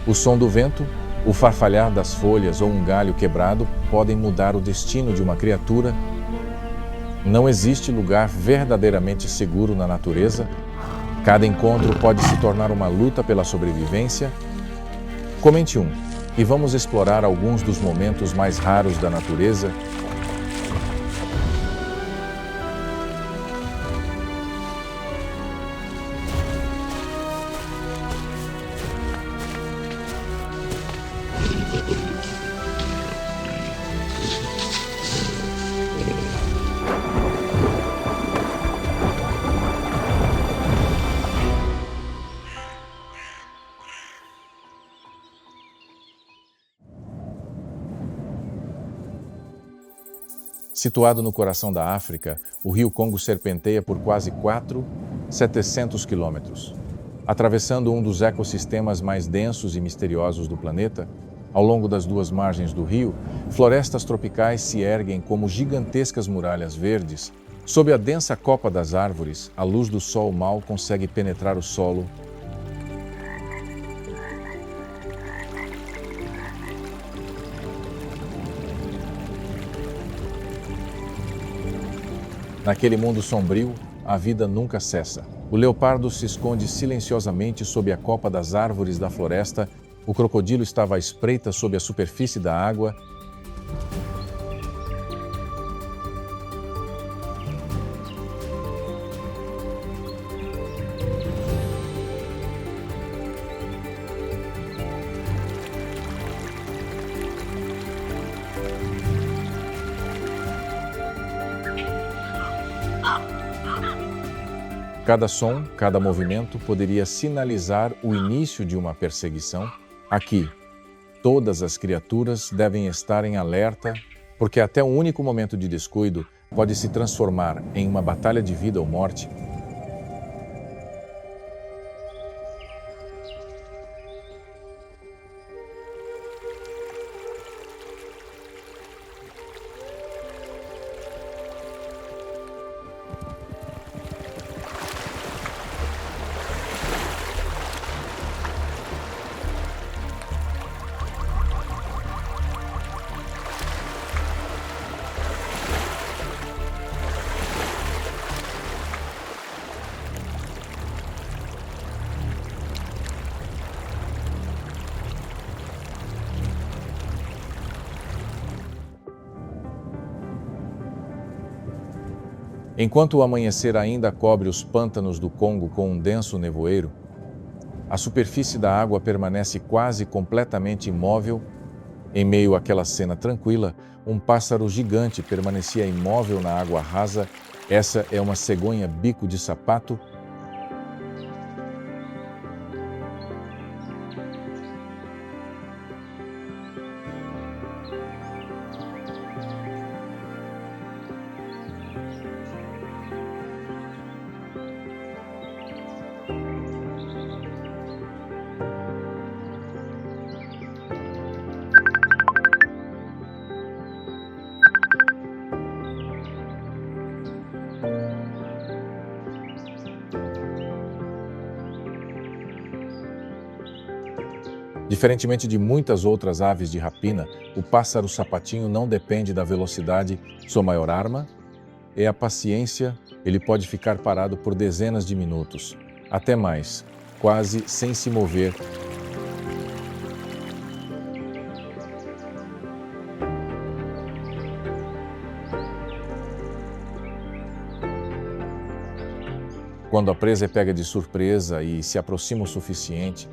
O som do vento, o farfalhar das folhas ou um galho quebrado podem mudar o destino de uma criatura. Não existe lugar verdadeiramente seguro na natureza. Cada encontro pode se tornar uma luta pela sobrevivência. Comente um, e vamos explorar alguns dos momentos mais raros da natureza. Situado no coração da África, o rio Congo serpenteia por quase 4.700 quilômetros. Atravessando um dos ecossistemas mais densos e misteriosos do planeta, ao longo das duas margens do rio, florestas tropicais se erguem como gigantescas muralhas verdes. Sob a densa copa das árvores, a luz do sol mal consegue penetrar o solo. Naquele mundo sombrio, a vida nunca cessa. O leopardo se esconde silenciosamente sob a copa das árvores da floresta, o crocodilo estava à espreita sob a superfície da água. Cada som, cada movimento poderia sinalizar o início de uma perseguição. Aqui, todas as criaturas devem estar em alerta, porque até um único momento de descuido pode se transformar em uma batalha de vida ou morte. Enquanto o amanhecer ainda cobre os pântanos do Congo com um denso nevoeiro, a superfície da água permanece quase completamente imóvel. Em meio àquela cena tranquila, um pássaro gigante permanecia imóvel na água rasa. Essa é uma cegonha bico de sapato. Diferentemente de muitas outras aves de rapina, o pássaro-sapatinho não depende da velocidade. Sua maior arma é a paciência. Ele pode ficar parado por dezenas de minutos, até mais, quase sem se mover. Quando a presa é pega de surpresa e se aproxima o suficiente,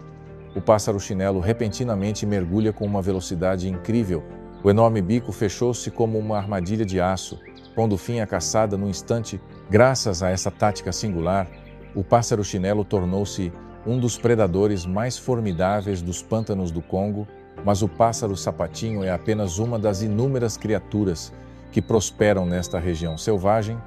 o pássaro-chinelo repentinamente mergulha com uma velocidade incrível. O enorme bico fechou-se como uma armadilha de aço, pondo fim à caçada no instante. Graças a essa tática singular, o pássaro-chinelo tornou-se um dos predadores mais formidáveis dos pântanos do Congo, mas o pássaro-sapatinho é apenas uma das inúmeras criaturas que prosperam nesta região selvagem.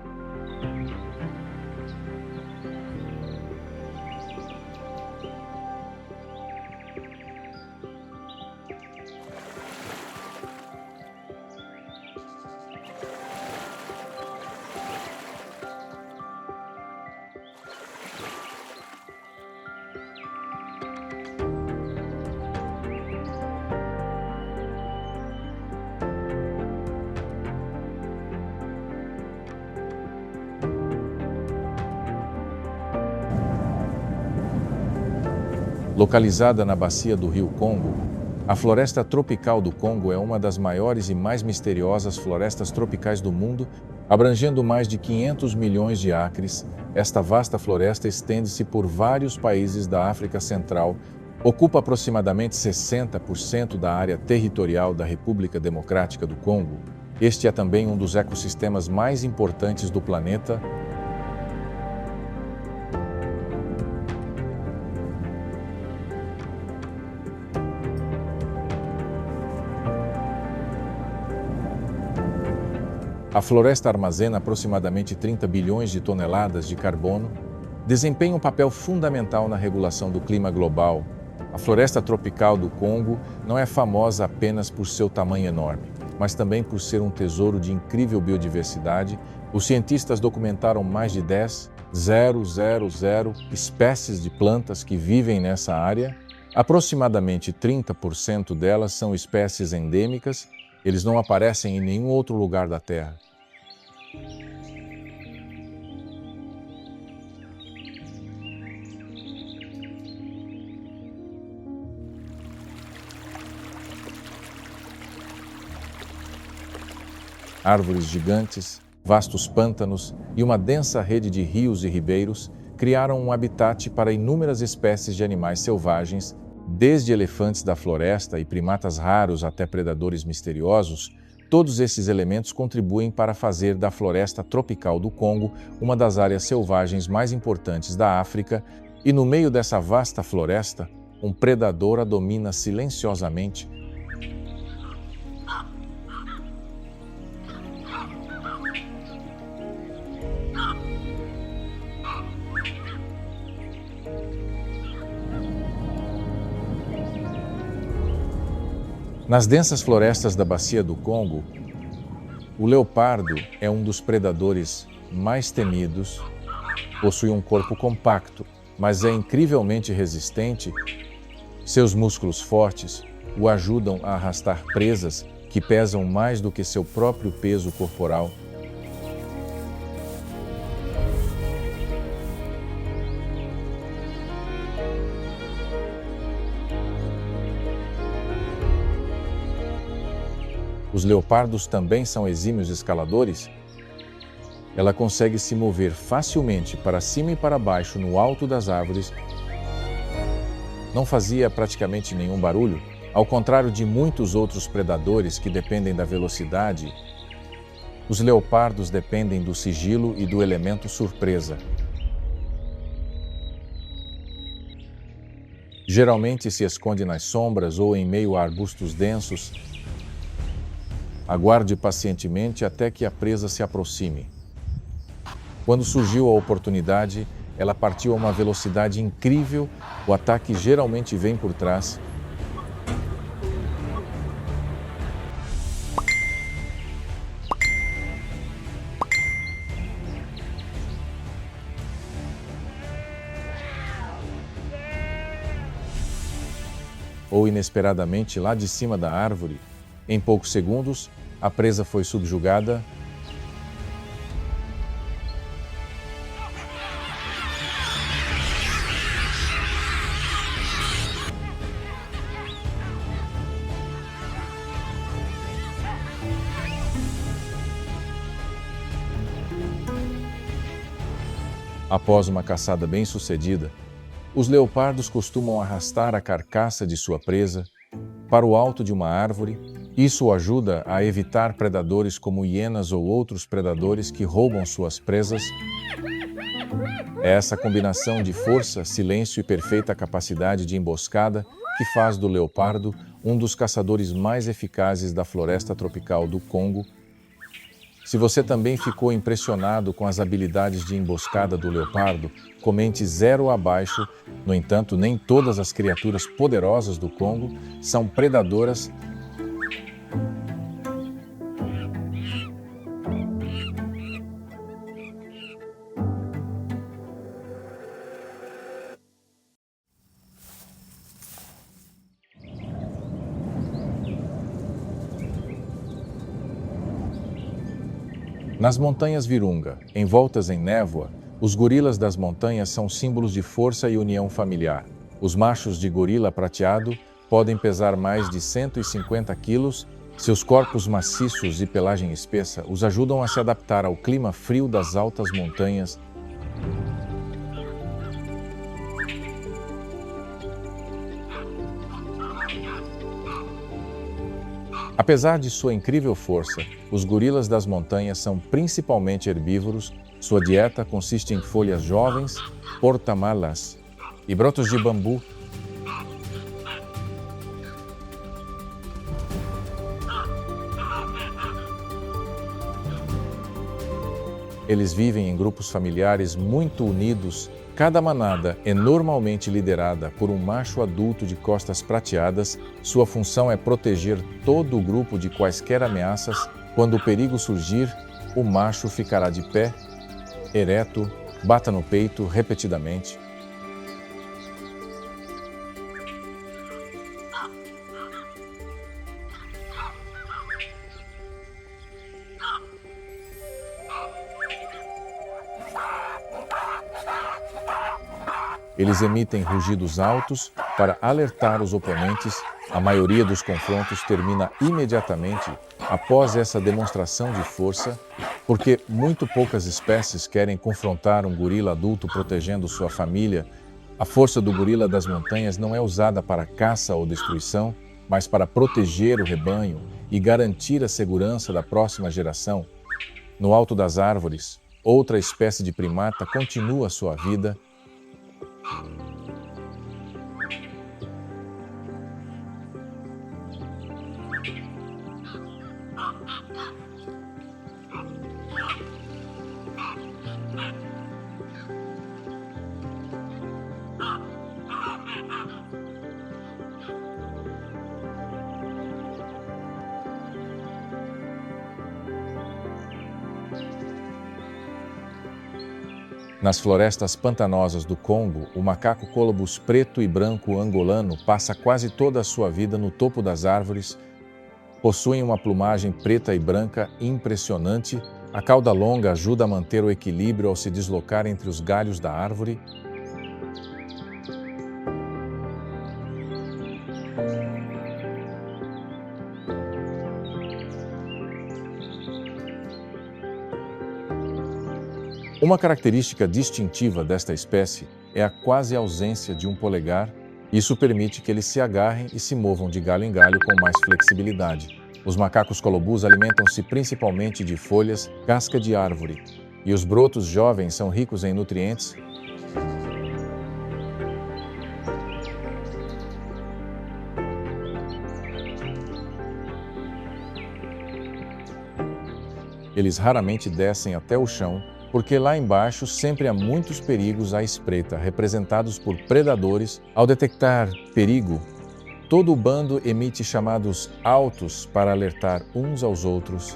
Localizada na bacia do rio Congo, a floresta tropical do Congo é uma das maiores e mais misteriosas florestas tropicais do mundo, abrangendo mais de 500 milhões de acres. Esta vasta floresta estende-se por vários países da África Central, ocupa aproximadamente 60% da área territorial da República Democrática do Congo. Este é também um dos ecossistemas mais importantes do planeta. A floresta armazena aproximadamente 30 bilhões de toneladas de carbono, desempenha um papel fundamental na regulação do clima global. A floresta tropical do Congo não é famosa apenas por seu tamanho enorme, mas também por ser um tesouro de incrível biodiversidade. Os cientistas documentaram mais de 10,000 espécies de plantas que vivem nessa área. Aproximadamente 30% delas são espécies endêmicas. Eles não aparecem em nenhum outro lugar da Terra. Árvores gigantes, vastos pântanos e uma densa rede de rios e ribeiros criaram um habitat para inúmeras espécies de animais selvagens, desde elefantes da floresta e primatas raros até predadores misteriosos. Todos esses elementos contribuem para fazer da floresta tropical do Congo uma das áreas selvagens mais importantes da África, e no meio dessa vasta floresta, um predador a domina silenciosamente. Nas densas florestas da bacia do Congo, o leopardo é um dos predadores mais temidos. Possui um corpo compacto, mas é incrivelmente resistente. Seus músculos fortes o ajudam a arrastar presas que pesam mais do que seu próprio peso corporal. Os leopardos também são exímios escaladores. Ela consegue se mover facilmente para cima e para baixo no alto das árvores. Não fazia praticamente nenhum barulho, ao contrário de muitos outros predadores que dependem da velocidade. Os leopardos dependem do sigilo e do elemento surpresa. Geralmente se esconde nas sombras ou em meio a arbustos densos. Aguarde pacientemente até que a presa se aproxime. Quando surgiu a oportunidade, ela partiu a uma velocidade incrível. O ataque geralmente vem por trás. Ou inesperadamente lá de cima da árvore. Em poucos segundos, a presa foi subjugada. Após uma caçada bem-sucedida, os leopardos costumam arrastar a carcaça de sua presa para o alto de uma árvore. Isso o ajuda a evitar predadores como hienas ou outros predadores que roubam suas presas. É essa combinação de força, silêncio e perfeita capacidade de emboscada que faz do leopardo um dos caçadores mais eficazes da floresta tropical do Congo. Se você também ficou impressionado com as habilidades de emboscada do leopardo, comente 0 abaixo. No entanto, nem todas as criaturas poderosas do Congo são predadoras. Nas montanhas Virunga, envoltas em névoa, os gorilas das montanhas são símbolos de força e união familiar. Os machos de gorila prateado podem pesar mais de 150 quilos. Seus corpos maciços e pelagem espessa os ajudam a se adaptar ao clima frio das altas montanhas. Apesar de sua incrível força, os gorilas das montanhas são principalmente herbívoros. Sua dieta consiste em folhas jovens, portamalas e brotos de bambu. Eles vivem em grupos familiares muito unidos. Cada manada é normalmente liderada por um macho adulto de costas prateadas. Sua função é proteger todo o grupo de quaisquer ameaças. Quando o perigo surgir, o macho ficará de pé, ereto, bata no peito repetidamente. Eles emitem rugidos altos para alertar os oponentes. A maioria dos confrontos termina imediatamente após essa demonstração de força, porque muito poucas espécies querem confrontar um gorila adulto protegendo sua família. A força do gorila das montanhas não é usada para caça ou destruição, mas para proteger o rebanho e garantir a segurança da próxima geração. No alto das árvores, outra espécie de primata continua sua vida. Nas florestas pantanosas do Congo, o macaco colobus preto e branco angolano passa quase toda a sua vida no topo das árvores. Possuem uma plumagem preta e branca impressionante. A cauda longa ajuda a manter o equilíbrio ao se deslocar entre os galhos da árvore. Uma característica distintiva desta espécie é a quase ausência de um polegar. Isso permite que eles se agarrem e se movam de galho em galho com mais flexibilidade. Os macacos colobus alimentam-se principalmente de folhas, casca de árvore, e os brotos jovens são ricos em nutrientes. Eles raramente descem até o chão, porque lá embaixo sempre há muitos perigos à espreita, representados por predadores. Ao detectar perigo, todo o bando emite chamados altos para alertar uns aos outros.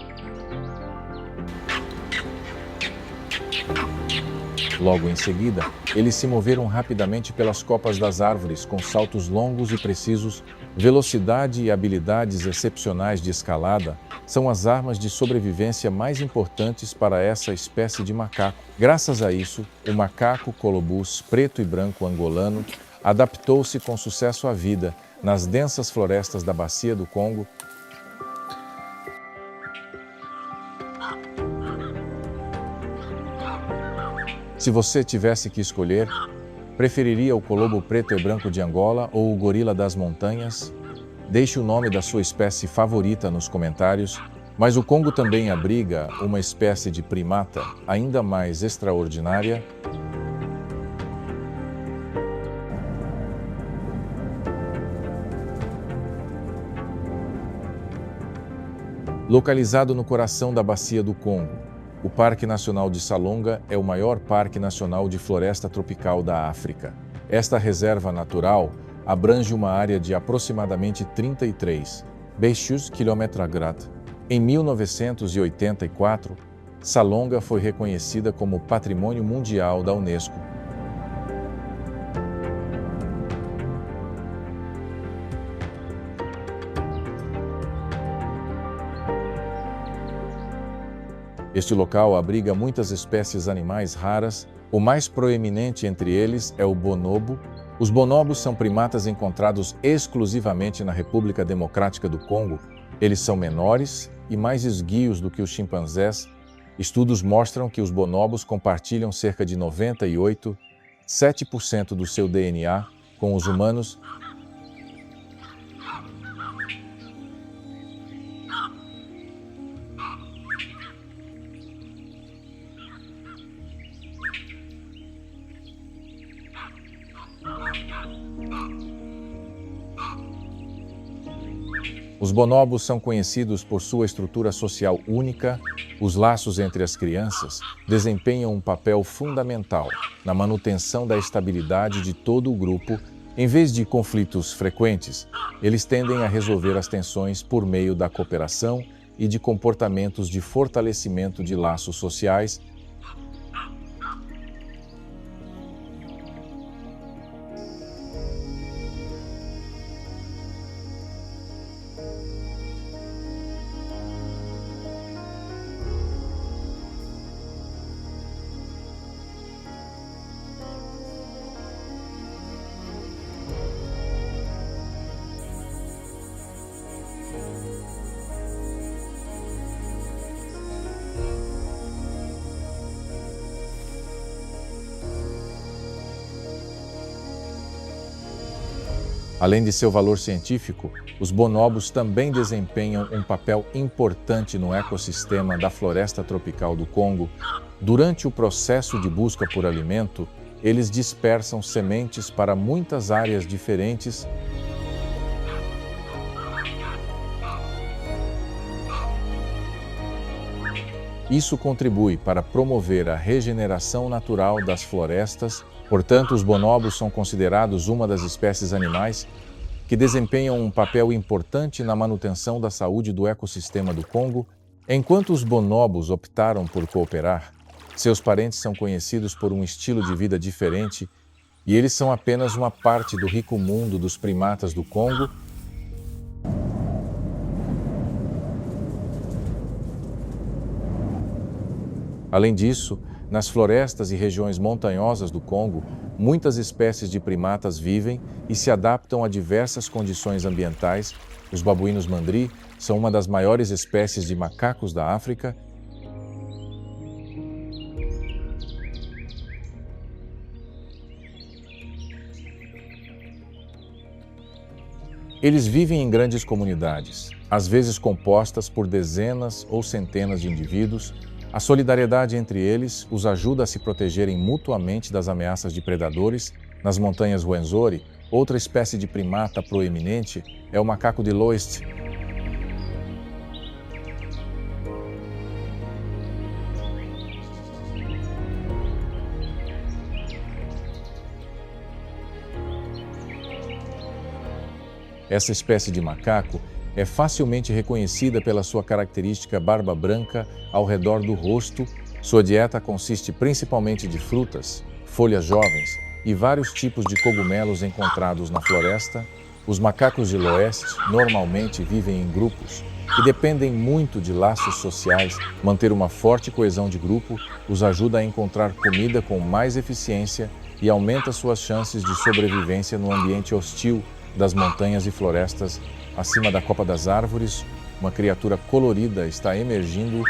Logo em seguida, eles se moveram rapidamente pelas copas das árvores com saltos longos e precisos. Velocidade e habilidades excepcionais de escalada são as armas de sobrevivência mais importantes para essa espécie de macaco. Graças a isso, o macaco colobus preto e branco angolano adaptou-se com sucesso à vida nas densas florestas da Bacia do Congo. Se você tivesse que escolher, preferiria o colobo preto e branco de Angola ou o gorila das montanhas? Deixe o nome da sua espécie favorita nos comentários, mas o Congo também abriga uma espécie de primata ainda mais extraordinária. Localizado no coração da Bacia do Congo, o Parque Nacional de Salonga é o maior parque nacional de floresta tropical da África. Esta reserva natural abrange uma área de aproximadamente 33 km². Em 1984, Salonga foi reconhecida como Patrimônio Mundial da Unesco. Este local abriga muitas espécies animais raras. O mais proeminente entre eles é o bonobo, Os bonobos são primatas encontrados exclusivamente na República Democrática do Congo. Eles são menores e mais esguios do que os chimpanzés. Estudos mostram que os bonobos compartilham cerca de 98,7% do seu DNA com os humanos. Os bonobos são conhecidos por sua estrutura social única. Os laços entre as crianças desempenham um papel fundamental na manutenção da estabilidade de todo o grupo. Em vez de conflitos frequentes, eles tendem a resolver as tensões por meio da cooperação e de comportamentos de fortalecimento de laços sociais. Além de seu valor científico, os bonobos também desempenham um papel importante no ecossistema da floresta tropical do Congo. Durante o processo de busca por alimento, eles dispersam sementes para muitas áreas diferentes. Isso contribui para promover a regeneração natural das florestas. Portanto, os bonobos são considerados uma das espécies animais que desempenham um papel importante na manutenção da saúde do ecossistema do Congo. Enquanto os bonobos optaram por cooperar, seus parentes são conhecidos por um estilo de vida diferente e eles são apenas uma parte do rico mundo dos primatas do Congo. Além disso, nas florestas e regiões montanhosas do Congo, muitas espécies de primatas vivem e se adaptam a diversas condições ambientais. Os babuínos mandri são uma das maiores espécies de macacos da África. Eles vivem em grandes comunidades, às vezes compostas por dezenas ou centenas de indivíduos. A solidariedade entre eles os ajuda a se protegerem mutuamente das ameaças de predadores. Nas montanhas Rwenzori, outra espécie de primata proeminente é o macaco de Loess. Essa espécie de macaco é facilmente reconhecida pela sua característica barba branca ao redor do rosto. Sua dieta consiste principalmente de frutas, folhas jovens e vários tipos de cogumelos encontrados na floresta. Os macacos de Loess normalmente vivem em grupos e dependem muito de laços sociais. Manter uma forte coesão de grupo os ajuda a encontrar comida com mais eficiência e aumenta suas chances de sobrevivência no ambiente hostil das montanhas e florestas. Acima da copa das árvores, uma criatura colorida está emergindo.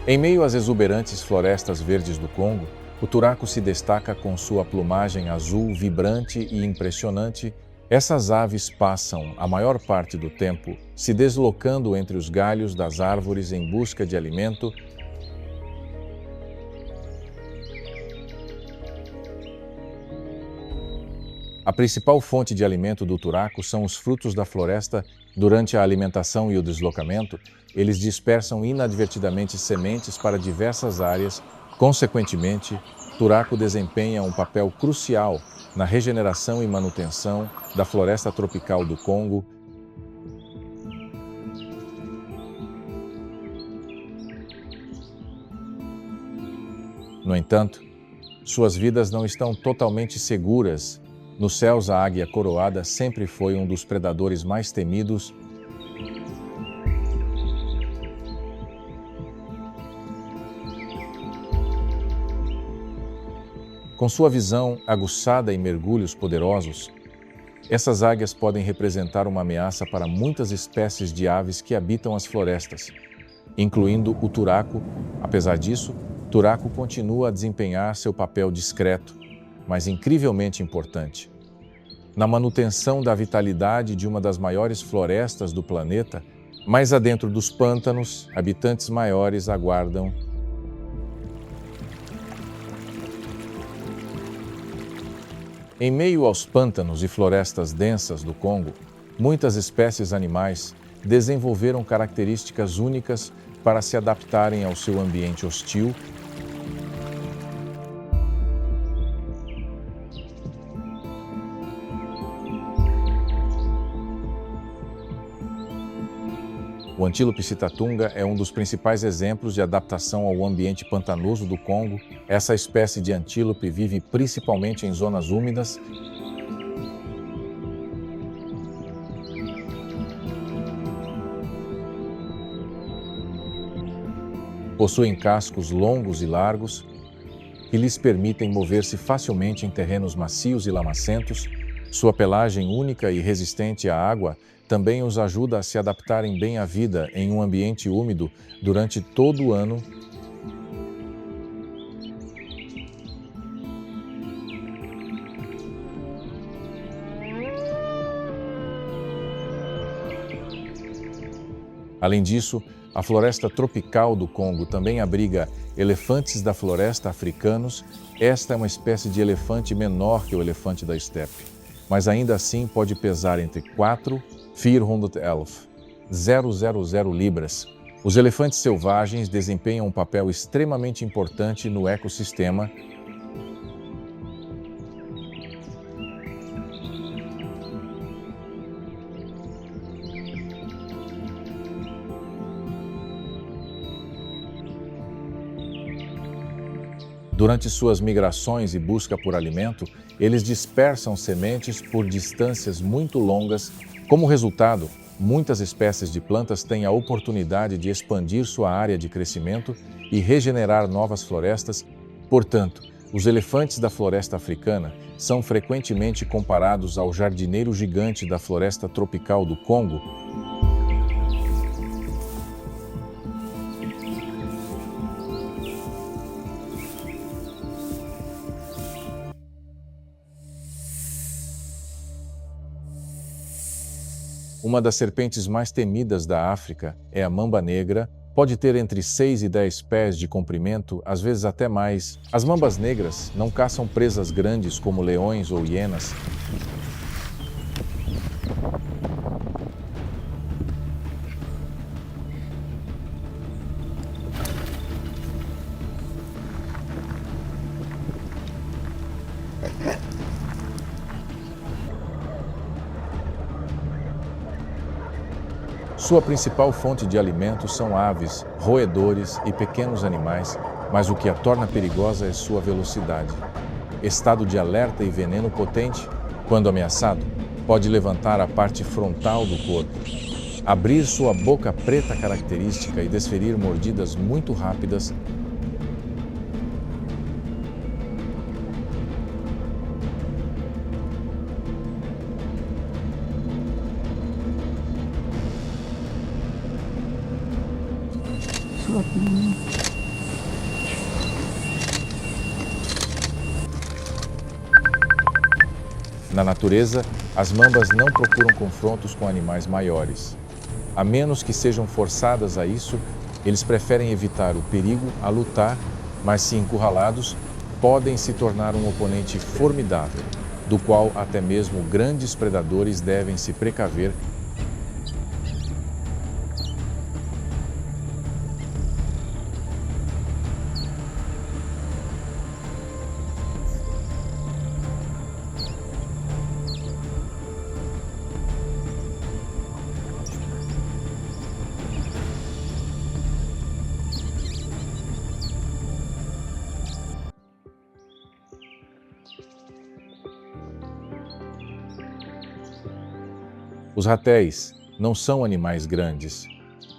Em meio às exuberantes florestas verdes do Congo, o turaco se destaca com sua plumagem azul vibrante e impressionante. Essas aves passam a maior parte do tempo se deslocando entre os galhos das árvores em busca de alimento. A principal fonte de alimento do turaco são os frutos da floresta. Durante a alimentação e o deslocamento, eles dispersam inadvertidamente sementes para diversas áreas. Consequentemente, o turaco desempenha um papel crucial na regeneração e manutenção da floresta tropical do Congo. No entanto, suas vidas não estão totalmente seguras. Nos céus, a águia coroada sempre foi um dos predadores mais temidos. Com sua visão aguçada e mergulhos poderosos, essas águias podem representar uma ameaça para muitas espécies de aves que habitam as florestas, incluindo o turaco. Apesar disso, turaco continua a desempenhar seu papel discreto, mas incrivelmente importante, na manutenção da vitalidade de uma das maiores florestas do planeta. Mais adentro dos pântanos, habitantes maiores aguardam. Em meio aos pântanos e florestas densas do Congo, muitas espécies animais desenvolveram características únicas para se adaptarem ao seu ambiente hostil. O antílope citatunga é um dos principais exemplos de adaptação ao ambiente pantanoso do Congo. Essa espécie de antílope vive principalmente em zonas úmidas. Possuem cascos longos e largos que lhes permitem mover-se facilmente em terrenos macios e lamacentos. Sua pelagem única e resistente à água também os ajuda a se adaptarem bem à vida em um ambiente úmido durante todo o ano. Além disso, a floresta tropical do Congo também abriga elefantes da floresta africanos. Esta é uma espécie de elefante menor que o elefante da estepe, mas ainda assim pode pesar entre 400 libras. Os elefantes selvagens desempenham um papel extremamente importante no ecossistema. Durante suas migrações e busca por alimento, eles dispersam sementes por distâncias muito longas. Como resultado, muitas espécies de plantas têm a oportunidade de expandir sua área de crescimento e regenerar novas florestas. Portanto, os elefantes da floresta africana são frequentemente comparados ao jardineiro gigante da floresta tropical do Congo. Uma das serpentes mais temidas da África é a mamba negra. Pode ter entre 6 e 10 pés de comprimento, às vezes até mais. As mambas negras não caçam presas grandes como leões ou hienas. Sua principal fonte de alimento são aves, roedores e pequenos animais, mas o que a torna perigosa é sua velocidade. Estado de alerta e veneno potente, quando ameaçado, pode levantar a parte frontal do corpo, abrir sua boca preta característica e desferir mordidas muito rápidas. Na natureza, as mambas não procuram confrontos com animais maiores. A menos que sejam forçadas a isso, eles preferem evitar o perigo a lutar, mas se encurralados, podem se tornar um oponente formidável, do qual até mesmo grandes predadores devem se precaver. Os ratéis não são animais grandes,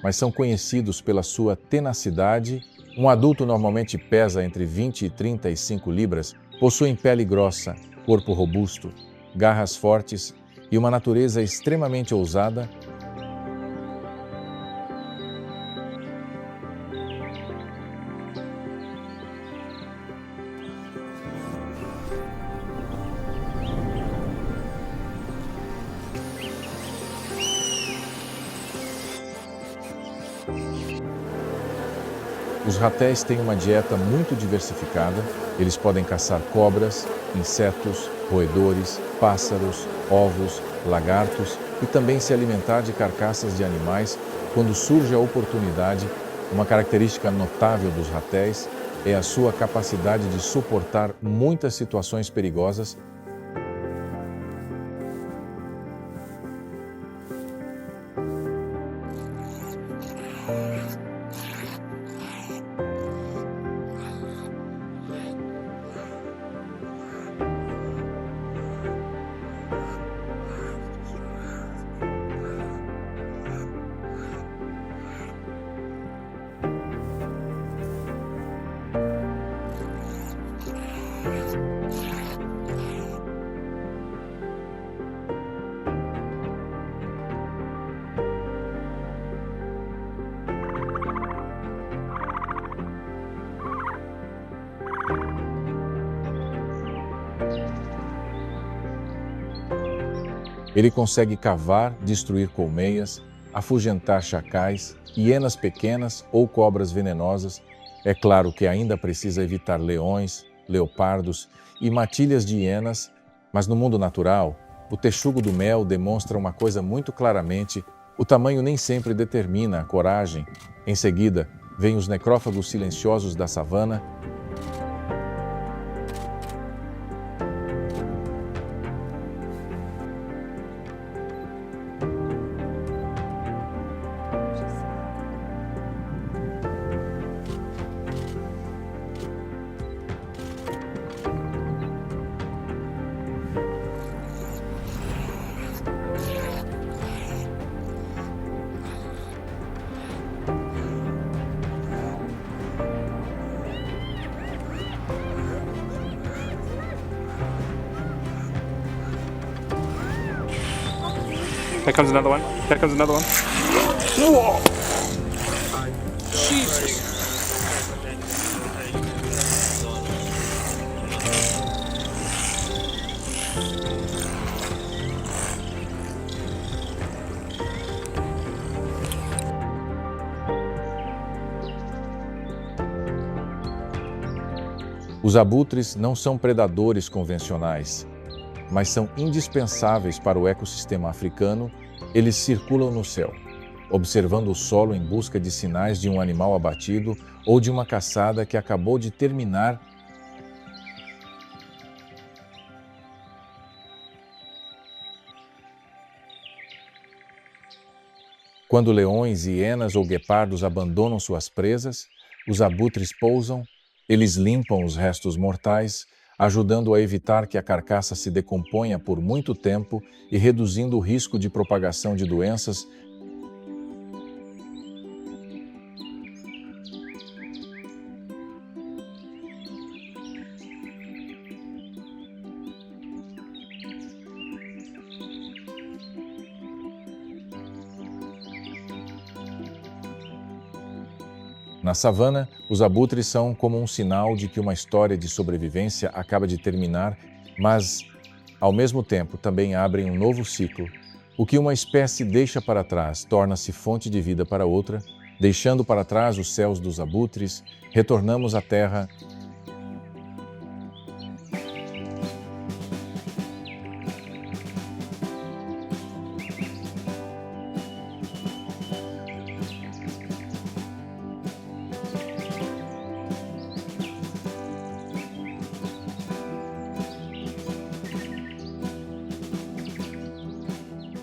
mas são conhecidos pela sua tenacidade. Um adulto normalmente pesa entre 20 e 35 libras, possuem pele grossa, corpo robusto, garras fortes e uma natureza extremamente ousada. Os ratéis têm uma dieta muito diversificada. Eles podem caçar cobras, insetos, roedores, pássaros, ovos, lagartos e também se alimentar de carcaças de animais quando surge a oportunidade. Uma característica notável dos ratéis é a sua capacidade de suportar muitas situações perigosas. Ele consegue cavar, destruir colmeias, afugentar chacais, hienas pequenas ou cobras venenosas. É claro que ainda precisa evitar leões, leopardos e matilhas de hienas, mas no mundo natural, o texugo do mel demonstra uma coisa muito claramente: o tamanho nem sempre determina a coragem. Em seguida, vêm os necrófagos silenciosos da savana. There comes another one. There comes another one. Whoa! Jesus. Os abutres não são predadores convencionais, mas são indispensáveis para o ecossistema africano. Eles circulam no céu, observando o solo em busca de sinais de um animal abatido ou de uma caçada que acabou de terminar. Quando leões, hienas ou guepardos abandonam suas presas, os abutres pousam. Eles limpam os restos mortais, ajudando a evitar que a carcaça se decomponha por muito tempo e reduzindo o risco de propagação de doenças. Na savana, os abutres são como um sinal de que uma história de sobrevivência acaba de terminar, mas, ao mesmo tempo, também abrem um novo ciclo. O que uma espécie deixa para trás torna-se fonte de vida para outra. Deixando para trás os céus dos abutres, retornamos à terra.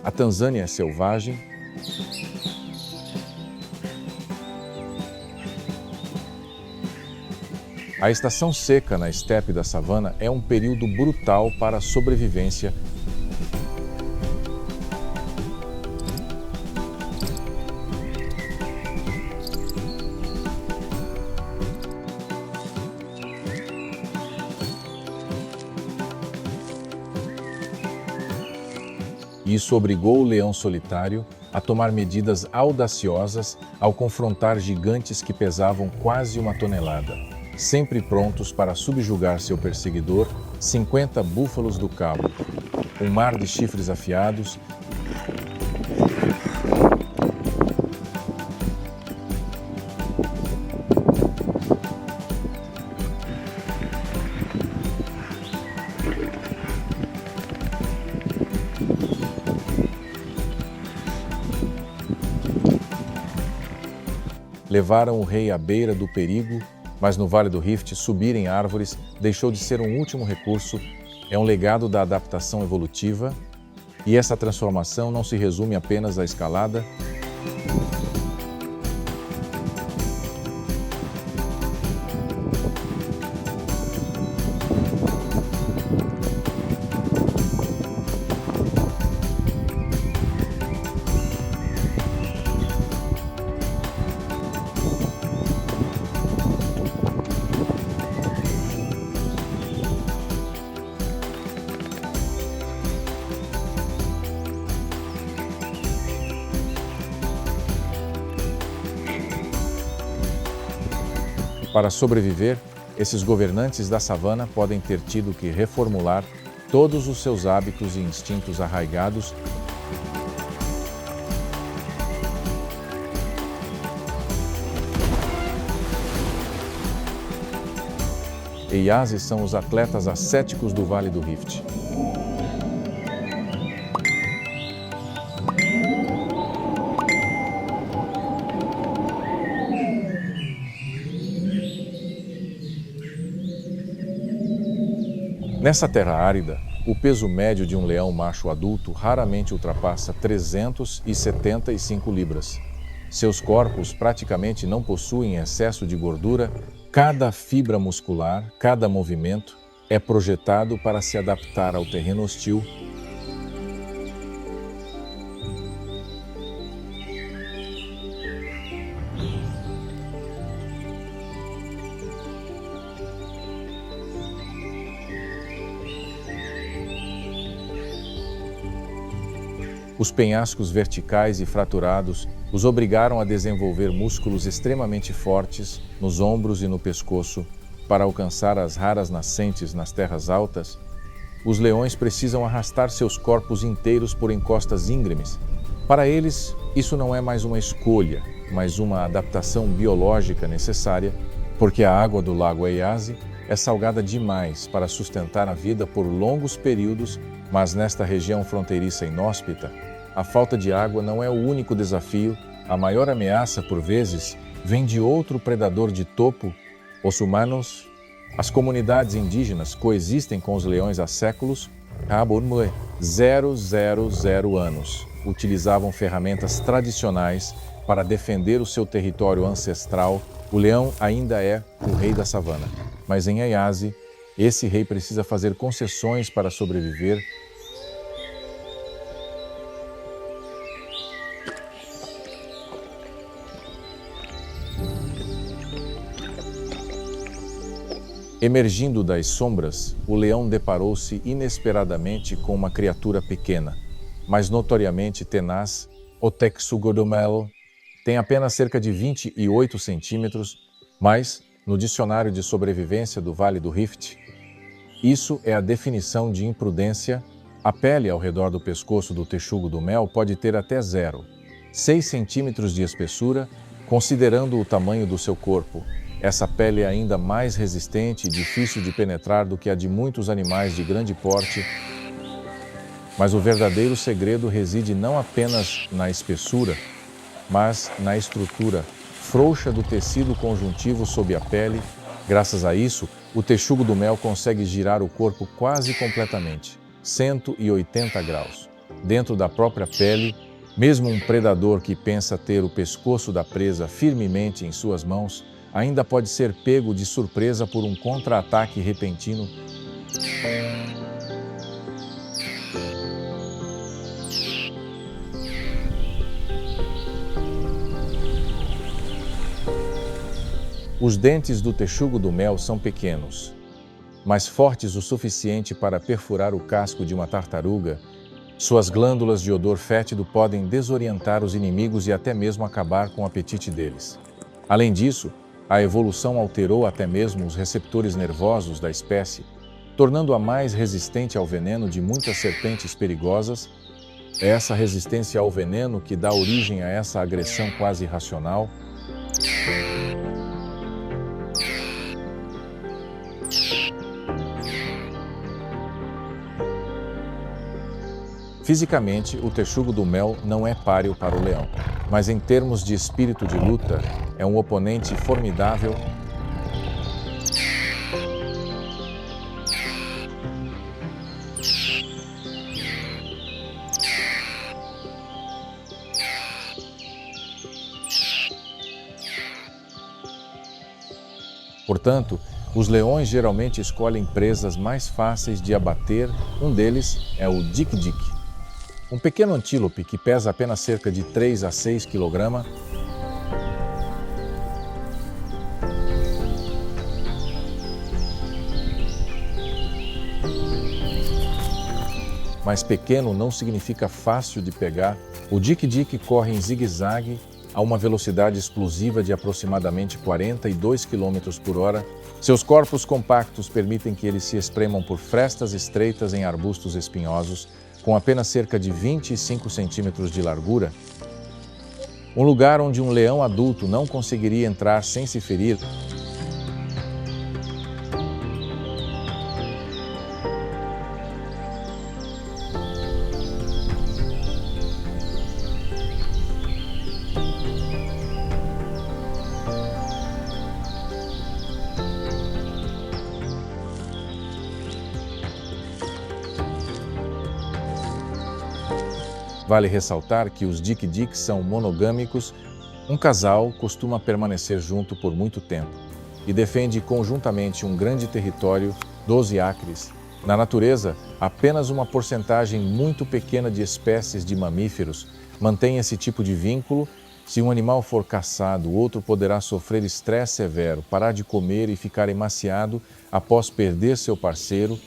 A Tanzânia é selvagem. A estação seca na estepe da savana é um período brutal para a sobrevivência. e isso obrigou o leão solitário a tomar medidas audaciosas ao confrontar gigantes que pesavam quase 1 tonelada. Sempre prontos para subjugar seu perseguidor, 50 búfalos do cabo, um mar de chifres afiados levaram o rei à beira do perigo, mas no Vale do Rift subir em árvores deixou de ser um último recurso, é um legado da adaptação evolutiva, e essa transformação não se resume apenas à escalada. Para sobreviver, esses governantes da savana podem ter tido que reformular todos os seus hábitos e instintos arraigados. Eyasi são os atletas ascéticos do Vale do Rift. Nessa terra árida, o peso médio de um leão macho adulto raramente ultrapassa 375 libras. Seus corpos praticamente não possuem excesso de gordura, cada fibra muscular, cada movimento é projetado para se adaptar ao terreno hostil. Os penhascos verticais e fraturados os obrigaram a desenvolver músculos extremamente fortes nos ombros e no pescoço para alcançar as raras nascentes nas terras altas. Os leões precisam arrastar seus corpos inteiros por encostas íngremes. Para eles, isso não é mais uma escolha, mas uma adaptação biológica necessária, porque a água do lago Eyasi é salgada demais para sustentar a vida por longos períodos, mas nesta região fronteiriça inóspita, a falta de água não é o único desafio. A maior ameaça, por vezes, vem de outro predador de topo, os humanos. As comunidades indígenas coexistem com os leões há séculos. Há 000 anos, utilizavam ferramentas tradicionais para defender o seu território ancestral. O leão ainda é o rei da savana, mas em Eyasi, esse rei precisa fazer concessões para sobreviver. Emergindo das sombras, o leão deparou-se inesperadamente com uma criatura pequena, mas notoriamente tenaz. O Texugodomel tem apenas cerca de 28 centímetros, mas, no dicionário de sobrevivência do Vale do Rift, isso é a definição de imprudência. A pele ao redor do pescoço do texugo do mel pode ter até 0,6 centímetros de espessura, considerando o tamanho do seu corpo. Essa pele é ainda mais resistente e difícil de penetrar do que a de muitos animais de grande porte. Mas o verdadeiro segredo reside não apenas na espessura, mas na estrutura frouxa do tecido conjuntivo sob a pele. Graças a isso, o texugo do mel consegue girar o corpo quase completamente, 180 graus, dentro da própria pele. Mesmo um predador que pensa ter o pescoço da presa firmemente em suas mãos, ainda pode ser pego de surpresa por um contra-ataque repentino. Os dentes do texugo do mel são pequenos, mas fortes o suficiente para perfurar o casco de uma tartaruga Suas glândulas de odor fétido podem desorientar os inimigos e até mesmo acabar com o apetite deles. Além disso, a evolução alterou até mesmo os receptores nervosos da espécie, tornando-a mais resistente ao veneno de muitas serpentes perigosas. É essa resistência ao veneno que dá origem a essa agressão quase irracional. Fisicamente, o texugo do mel não é páreo para o leão, mas em termos de espírito de luta, é um oponente formidável. Portanto, os leões geralmente escolhem presas mais fáceis de abater. Um deles é o dik-dik, um pequeno antílope que pesa apenas cerca de 3 a 6 kg. Mas pequeno não significa fácil de pegar. O dik-dik corre em zigue-zague a uma velocidade explosiva de aproximadamente 42 km por hora. Seus corpos compactos permitem que eles se espremam por frestas estreitas em arbustos espinhosos, com apenas cerca de 25 centímetros de largura. Um lugar onde um leão adulto não conseguiria entrar sem se ferir. Vale ressaltar que os dik-diks são monogâmicos. Um casal costuma permanecer junto por muito tempo e defende conjuntamente um grande território, 12 acres. Na natureza, apenas uma porcentagem muito pequena de espécies de mamíferos mantém esse tipo de vínculo. Se um animal for caçado, o outro poderá sofrer estresse severo, parar de comer e ficar emaciado após perder seu parceiro.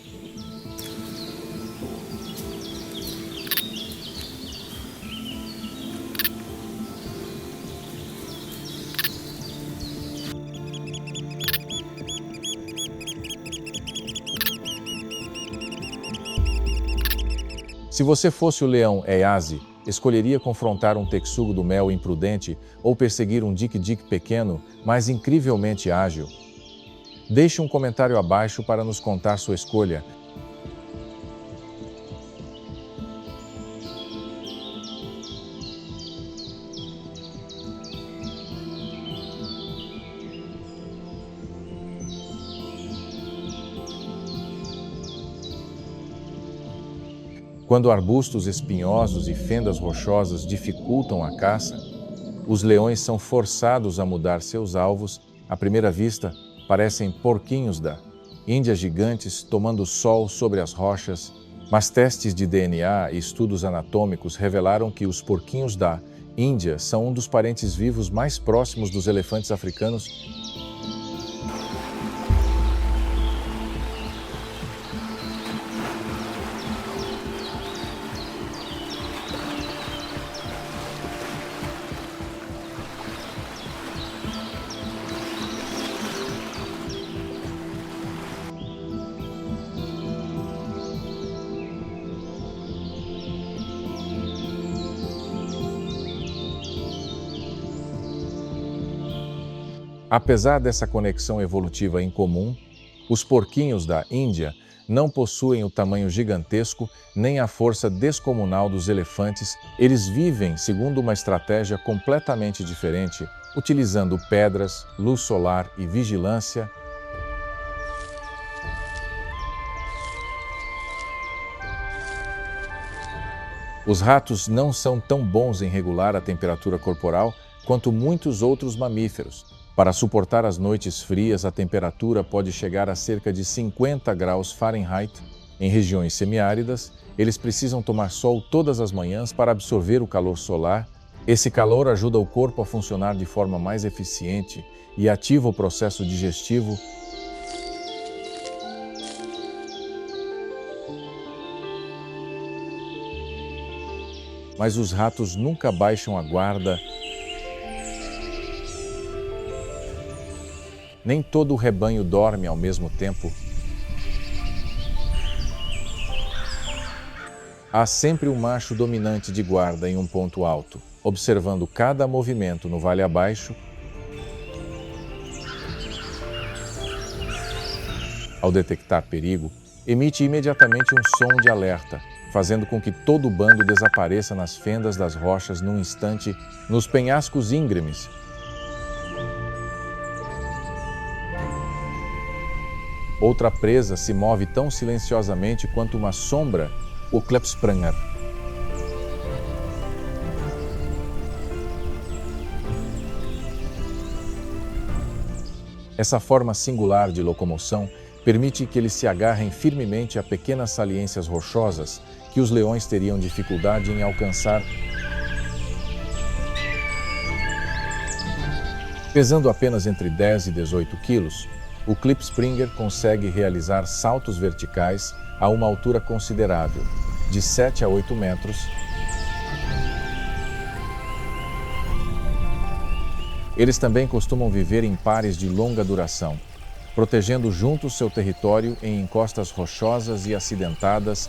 Se você fosse o leão Eyazi, escolheria confrontar um texugo do mel imprudente ou perseguir um dik-dik pequeno, mas incrivelmente ágil? Deixe um comentário abaixo para nos contar sua escolha. Quando arbustos espinhosos e fendas rochosas dificultam a caça, os leões são forçados a mudar seus alvos. À primeira vista, parecem porquinhos da Índia gigantes tomando sol sobre as rochas, mas testes de DNA e estudos anatômicos revelaram que os porquinhos da Índia são um dos parentes vivos mais próximos dos elefantes africanos. Apesar dessa conexão evolutiva incomum, os porquinhos da Índia não possuem o tamanho gigantesco nem a força descomunal dos elefantes. Eles vivem segundo uma estratégia completamente diferente, utilizando pedras, luz solar e vigilância. Os ratos não são tão bons em regular a temperatura corporal quanto muitos outros mamíferos. Para suportar as noites frias, a temperatura pode chegar a cerca de 50 graus Fahrenheit. Em regiões semiáridas, eles precisam tomar sol todas as manhãs para absorver o calor solar. Esse calor ajuda o corpo a funcionar de forma mais eficiente e ativa o processo digestivo. mas os ratos nunca baixam a guarda. Nem todo o rebanho dorme ao mesmo tempo. Há sempre um macho dominante de guarda em um ponto alto, observando cada movimento no vale abaixo. Ao detectar perigo, emite imediatamente um som de alerta, fazendo com que todo o bando desapareça nas fendas das rochas num instante, nos penhascos íngremes. Outra presa se move tão silenciosamente quanto uma sombra, o Klipspringer. Essa forma singular de locomoção permite que eles se agarrem firmemente a pequenas saliências rochosas que os leões teriam dificuldade em alcançar. Pesando apenas entre 10 e 18 quilos, o Klipspringer consegue realizar saltos verticais a uma altura considerável, de 7 a 8 metros. Eles também costumam viver em pares de longa duração, protegendo juntos seu território em encostas rochosas e acidentadas.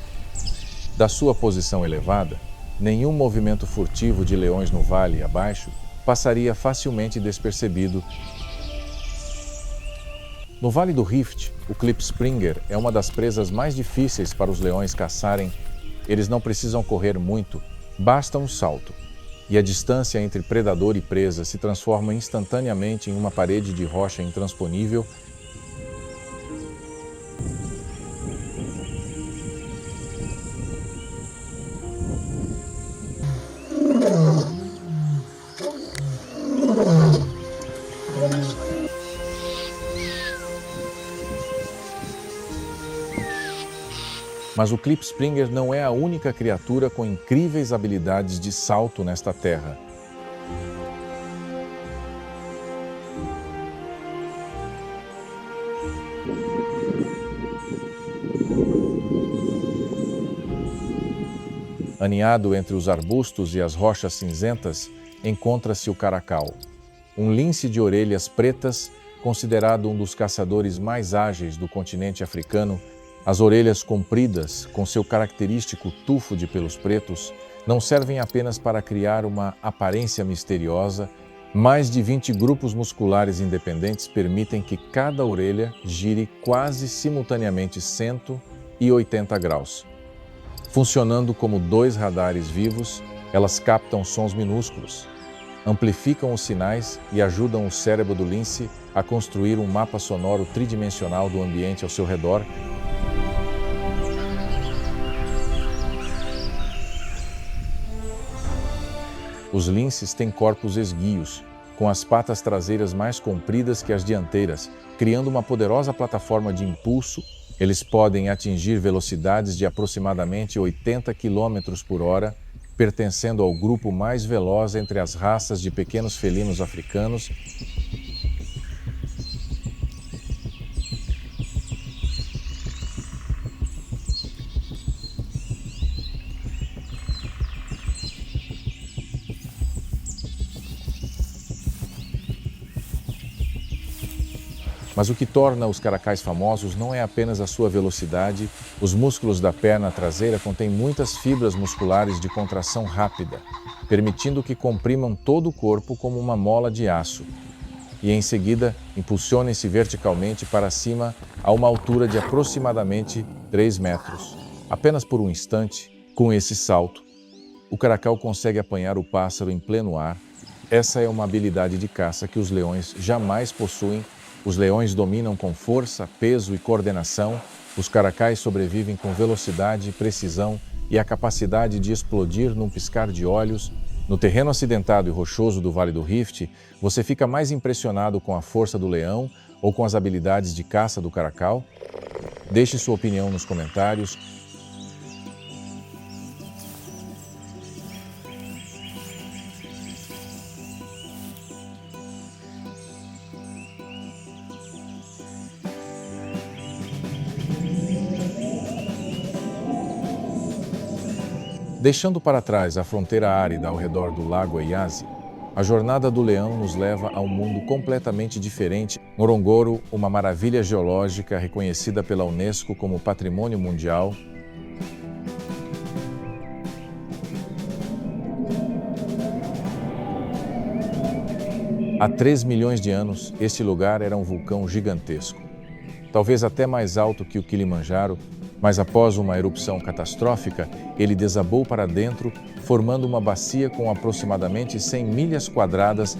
Da sua posição elevada, nenhum movimento furtivo de leões no vale abaixo passaria facilmente despercebido. No Vale do Rift, o Klipspringer é uma das presas mais difíceis para os leões caçarem. Eles não precisam correr muito, basta um salto, e a distância entre predador e presa se transforma instantaneamente em uma parede de rocha intransponível. Mas o Klipspringer não é a única criatura com incríveis habilidades de salto nesta terra. Aninhado entre os arbustos e as rochas cinzentas, encontra-se o caracal, um lince de orelhas pretas, considerado um dos caçadores mais ágeis do continente africano. As orelhas compridas, com seu característico tufo de pelos pretos, não servem apenas para criar uma aparência misteriosa. Mais de 20 grupos musculares independentes permitem que cada orelha gire quase simultaneamente 180 graus. Funcionando como 2 radares vivos, elas captam sons minúsculos, amplificam os sinais e ajudam o cérebro do lince a construir um mapa sonoro tridimensional do ambiente ao seu redor. Os linces têm corpos esguios, com as patas traseiras mais compridas que as dianteiras, criando uma poderosa plataforma de impulso. Eles podem atingir velocidades de aproximadamente 80 km por hora, pertencendo ao grupo mais veloz entre as raças de pequenos felinos africanos. Mas o que torna os caracais famosos não é apenas a sua velocidade. Os músculos da perna traseira contêm muitas fibras musculares de contração rápida, permitindo que comprimam todo o corpo como uma mola de aço, e em seguida impulsionem-se verticalmente para cima a uma altura de aproximadamente 3 metros. Apenas por um instante, com esse salto, o caracal consegue apanhar o pássaro em pleno ar. Essa é uma habilidade de caça que os leões jamais possuem. Os leões dominam com força, peso e coordenação. Os caracais sobrevivem com velocidade, precisão e a capacidade de explodir num piscar de olhos. No terreno acidentado e rochoso do Vale do Rift, você fica mais impressionado com a força do leão ou com as habilidades de caça do caracal? Deixe sua opinião nos comentários. Deixando para trás a fronteira árida ao redor do lago Eyasi, a jornada do leão nos leva a um mundo completamente diferente. Ngorongoro, uma maravilha geológica reconhecida pela Unesco como Patrimônio Mundial. Há 3 milhões de anos, este lugar era um vulcão gigantesco. Talvez até mais alto que o Kilimanjaro, mas após uma erupção catastrófica, ele desabou para dentro, formando uma bacia com aproximadamente 100 milhas quadradas.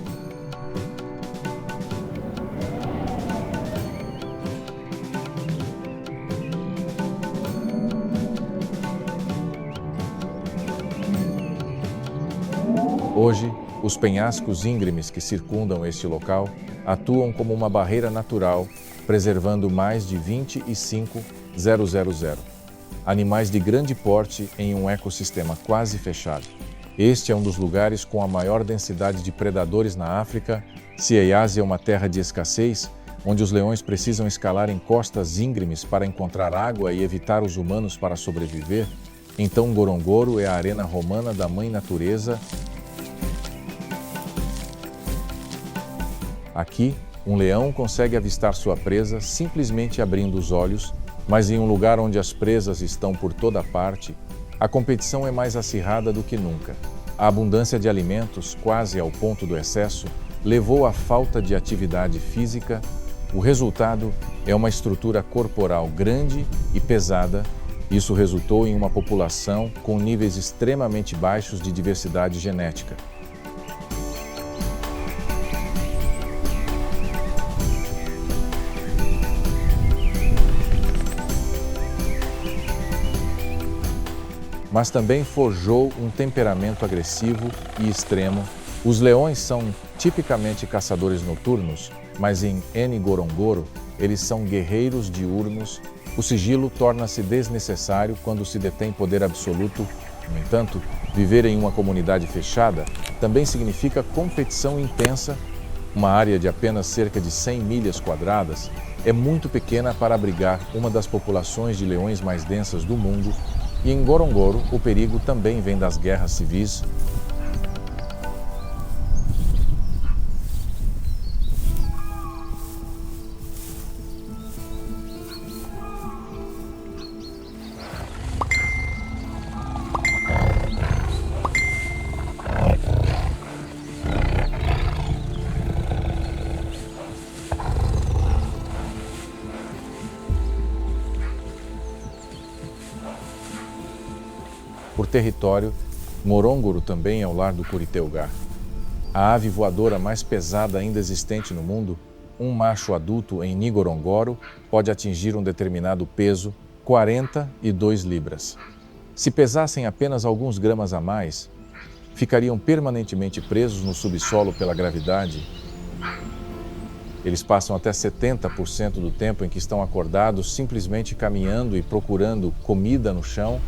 Hoje, os penhascos íngremes que circundam este local atuam como uma barreira natural, preservando mais de 25,000 animais de grande porte em um ecossistema quase fechado. Este é um dos lugares com a maior densidade de predadores na África. Se Eyasi é uma terra de escassez, onde os leões precisam escalar encostas íngremes para encontrar água e evitar os humanos para sobreviver, então Ngorongoro é a arena romana da Mãe Natureza. Aqui, um leão consegue avistar sua presa simplesmente abrindo os olhos, mas em um lugar onde as presas estão por toda parte, a competição é mais acirrada do que nunca. A abundância de alimentos, quase ao ponto do excesso, levou à falta de atividade física. O resultado é uma estrutura corporal grande e pesada. Isso resultou em uma população com níveis extremamente baixos de diversidade genética. Mas também forjou um temperamento agressivo e extremo. Os leões são tipicamente caçadores noturnos, mas em Ngorongoro, eles são guerreiros diurnos. O sigilo torna-se desnecessário quando se detém poder absoluto. No entanto, viver em uma comunidade fechada também significa competição intensa. Uma área de apenas cerca de 100 milhas quadradas é muito pequena para abrigar uma das populações de leões mais densas do mundo. E em Ngorongoro, o perigo também vem das guerras civis. Por território, Ngorongoro também é o lar do Curitieugar, a ave voadora mais pesada ainda existente no mundo. Um macho adulto em Ngorongoro pode atingir um determinado peso, 42 libras. Se pesassem apenas alguns gramas a mais, ficariam permanentemente presos no subsolo pela gravidade. Eles passam até 70% do tempo em que estão acordados simplesmente caminhando e procurando comida no chão.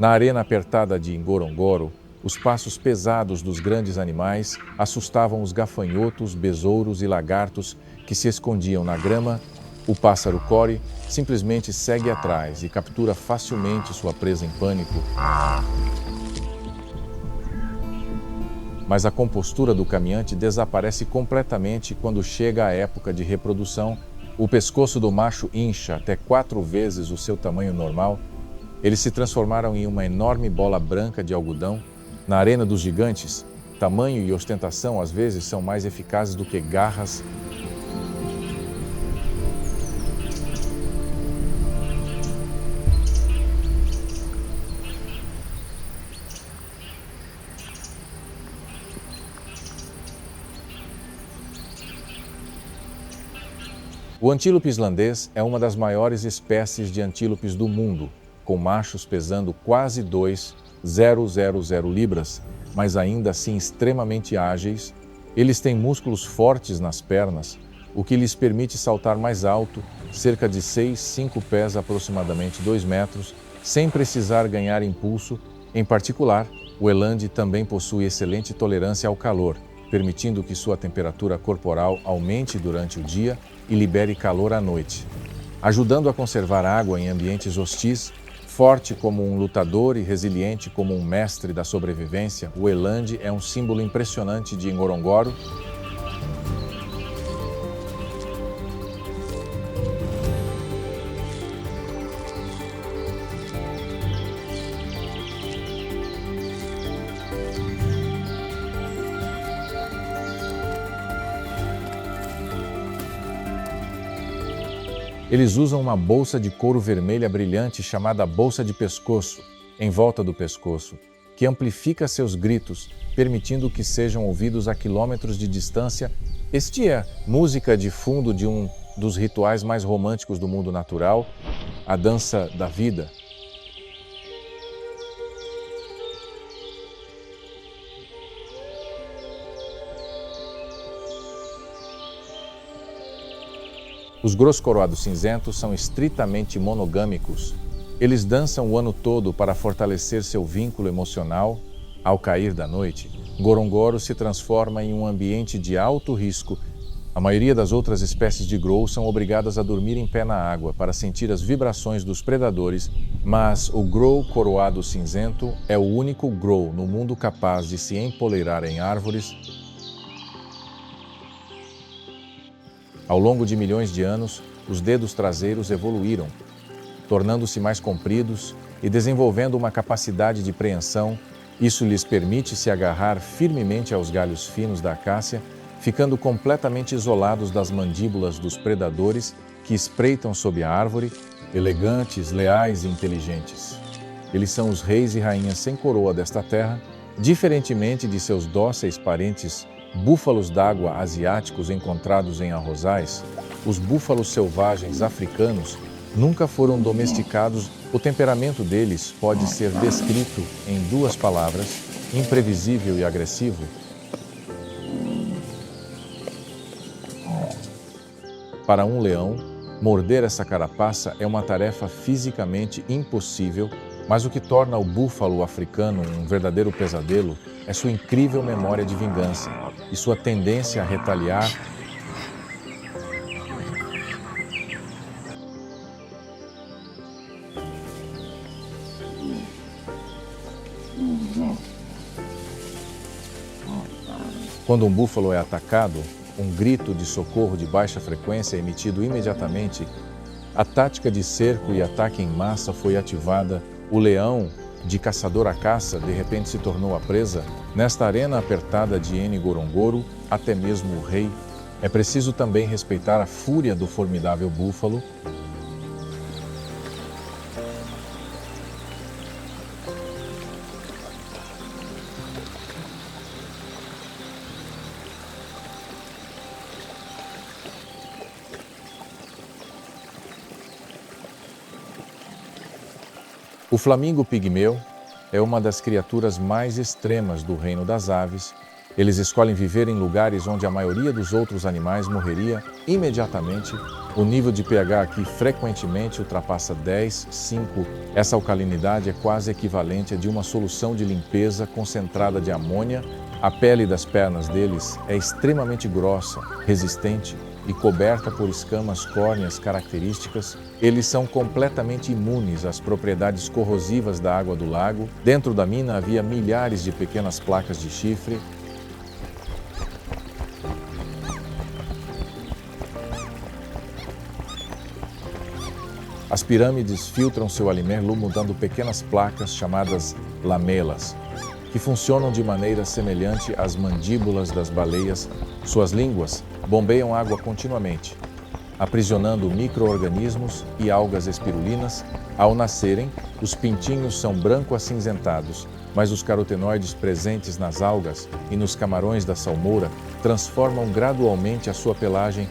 Na arena apertada de Ngorongoro, os passos pesados dos grandes animais assustavam os gafanhotos, besouros e lagartos que se escondiam na grama. O pássaro Kori simplesmente segue atrás e captura facilmente sua presa em pânico. Mas a compostura do caminhante desaparece completamente quando chega a época de reprodução. O pescoço do macho incha até 4 vezes o seu tamanho normal. Eles se transformaram em uma enorme bola branca de algodão. Na arena dos gigantes, tamanho e ostentação às vezes são mais eficazes do que garras. O antílope islandês é uma das maiores espécies de antílopes do mundo, com machos pesando quase 2,000 libras, mas ainda assim extremamente ágeis. Eles têm músculos fortes nas pernas, o que lhes permite saltar mais alto, cerca de 5 pés, aproximadamente 2 metros, sem precisar ganhar impulso. Em particular, o eland também possui excelente tolerância ao calor. permitindo que sua temperatura corporal aumente durante o dia e libere calor à noite, ajudando a conservar água em ambientes hostis. Forte como um lutador e resiliente como um mestre da sobrevivência, o eland é um símbolo impressionante de Ngorongoro. Eles usam uma bolsa de couro vermelha brilhante chamada bolsa de pescoço, em volta do pescoço, que amplifica seus gritos, permitindo que sejam ouvidos a quilômetros de distância. Este é música de fundo de um dos rituais mais românticos do mundo natural, a dança da vida. Os grosso-coroados cinzentos são estritamente monogâmicos. Eles dançam o ano todo para fortalecer seu vínculo emocional. Ao cair da noite, Ngorongoro se transforma em um ambiente de alto risco. A maioria das outras espécies de grow são obrigadas a dormir em pé na água para sentir as vibrações dos predadores, mas o grow coroado cinzento é o único grow no mundo capaz de se empoleirar em árvores. Ao longo de milhões de anos, os dedos traseiros evoluíram, tornando-se mais compridos e desenvolvendo uma capacidade de preensão. Isso lhes permite se agarrar firmemente aos galhos finos da acácia, ficando completamente isolados das mandíbulas dos predadores que espreitam sob a árvore, elegantes, leais e inteligentes. Eles são os reis e rainhas sem coroa desta terra, diferentemente de seus dóceis parentes búfalos d'água asiáticos encontrados em arrozais. Os búfalos selvagens africanos nunca foram domesticados. O temperamento deles pode ser descrito em duas palavras: imprevisível e agressivo. Para um leão, morder essa carapaça é uma tarefa fisicamente impossível, mas o que torna o búfalo africano um verdadeiro pesadelo é sua incrível memória de vingança e sua tendência a retaliar. Quando um búfalo é atacado, um grito de socorro de baixa frequência é emitido imediatamente. A tática de cerco e ataque em massa foi ativada. O leão, de caçador a caça, de repente se tornou a presa. Nesta arena apertada de Ngorongoro, até mesmo o rei. É preciso também respeitar a fúria do formidável búfalo. O flamingo pigmeu é uma das criaturas mais extremas do reino das aves. Eles escolhem viver em lugares onde a maioria dos outros animais morreria imediatamente. O nível de pH aqui frequentemente ultrapassa 10,5. Essa alcalinidade é quase equivalente a de uma solução de limpeza concentrada de amônia. A pele das pernas deles é extremamente grossa, resistente e coberta por escamas córneas características. Eles são completamente imunes às propriedades corrosivas da água do lago. Dentro da mina havia milhares de pequenas placas de chifre. As pirâmides filtram seu alimento mudando pequenas placas chamadas lamelas, que funcionam de maneira semelhante às mandíbulas das baleias. Suas línguas bombeiam água continuamente, aprisionando micro-organismos e algas espirulinas. Ao nascerem, os pintinhos são branco-acinzentados, mas os carotenoides presentes nas algas e nos camarões da salmoura transformam gradualmente a sua pelagem.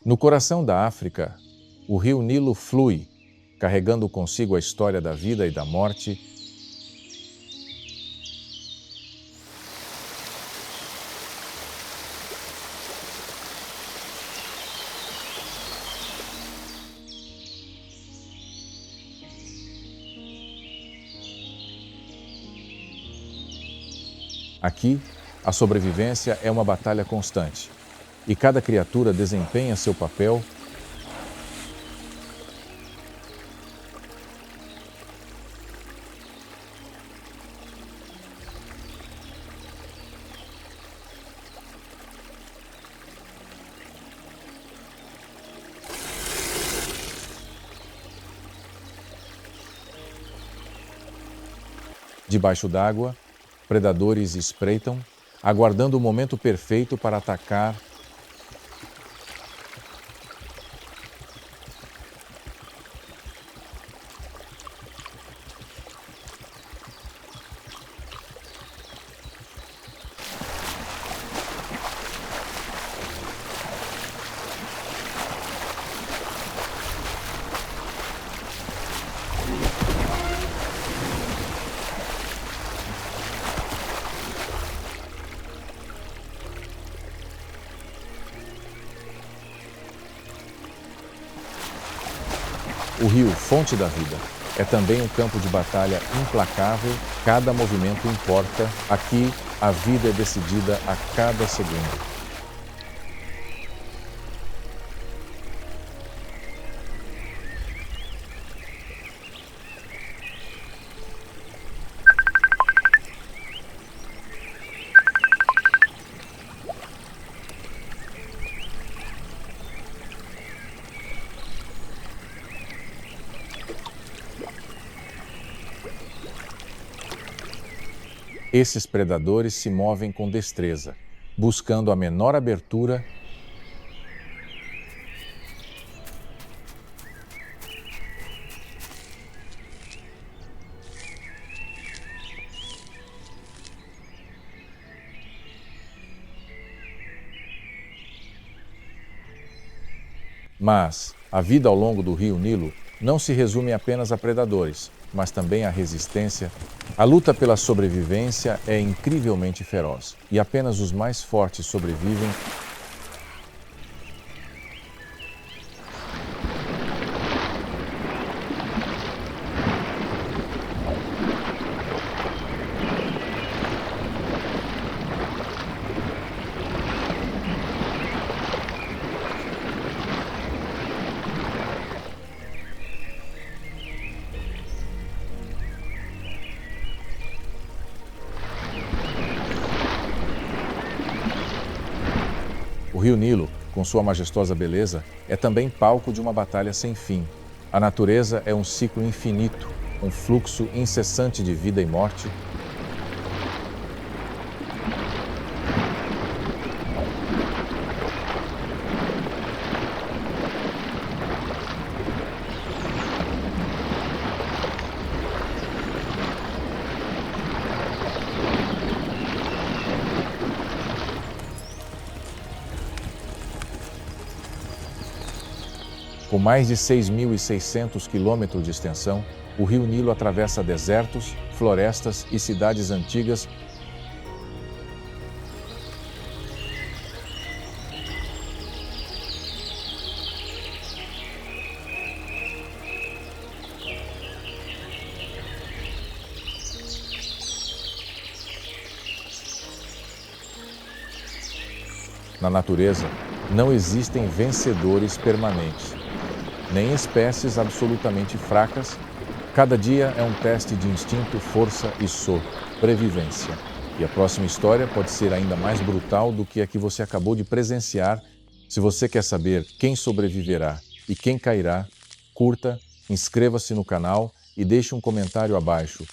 No coração da África, o rio Nilo flui, carregando consigo a história da vida e da morte. Aqui, a sobrevivência é uma batalha constante, e cada criatura desempenha seu papel. Debaixo d'água, predadores espreitam, aguardando o momento perfeito para atacar. O rio, fonte da vida, é também um campo de batalha implacável. Cada movimento importa. Aqui, a vida é decidida a cada segundo. Esses predadores se movem com destreza, buscando a menor abertura. Mas a vida ao longo do rio Nilo não se resume apenas a predadores, mas também à resistência. A luta pela sobrevivência é incrivelmente feroz, e apenas os mais fortes sobrevivem. O rio Nilo, com sua majestosa beleza, é também palco de uma batalha sem fim. A natureza é um ciclo infinito, um fluxo incessante de vida e morte. Com mais de 6.600 quilômetros de extensão, o rio Nilo atravessa desertos, florestas e cidades antigas. Na natureza, não existem vencedores permanentes, nem espécies absolutamente fracas. Cada dia é um teste de instinto, força e sobrevivência. E a próxima história pode ser ainda mais brutal do que a que você acabou de presenciar. Se você quer saber quem sobreviverá e quem cairá, curta, inscreva-se no canal e deixe um comentário abaixo.